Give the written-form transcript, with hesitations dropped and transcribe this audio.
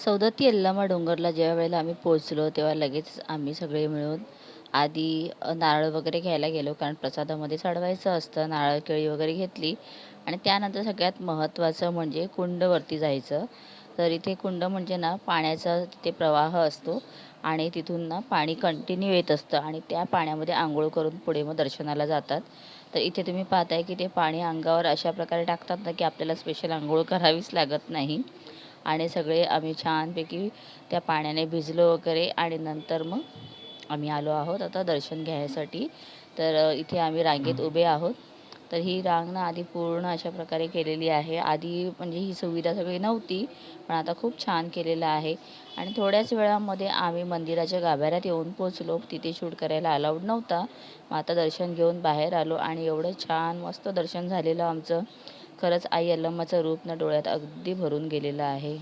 सौदत्ती यल्लमा डोंगरला ज्या वेळेला आम्ही पोहोचलो तेव्हा लगेच आम्ही सगळे मिळून आधी नारळ वगैरे घ्यायला गेलो, कारण प्रसादामध्ये चढवायचं असतं. नारळ केळी वगैरे घेतली आणि त्यानंतर सगळ्यात महत्त्वाचं म्हणजे कुंडवरती जायचं. तर इथे कुंड म्हणजे ना पाण्याचा तिथे प्रवाह असतो आणि तिथून ना पाणी कंटिन्यू येत असतं आणि त्या पाण्यामध्ये आंघोळ करून पुढे मग दर्शनाला जातात. तर इथे तुम्ही पाहताय की ते पाणी अंगावर अशा प्रकारे टाकतात ना की आपल्याला स्पेशल आंघोळ करावीच लागत नाही. आणि सगळे आम्ही छानपैकी त्या पाण्याने भिजलो वगैरे आणि नंतर मग आम्ही आलो आहोत आता दर्शन घ्यायसाठी. तर इथे आम्ही रांगेत उभे आहोत. तर ही रांग ना आधी पूर्ण अशा प्रकारे केलेली आहे. आधी म्हणजे ही सुविधा सगळी नव्हती, पण आता खूप छान केलेलं आहे. आणि थोड्याच वेळामध्ये आम्ही मंदिराच्या गाभाऱ्यात येऊन पोचलो. तिथे शूट करायला अलाउड नव्हता. मग आता दर्शन घेऊन बाहेर आलो आणि एवढं छान मस्त दर्शन झालेलं आमचं. खरंच आई यल्लम्माचं रूप ना डोळ्यात अगदी भरून गेलेलं आहे.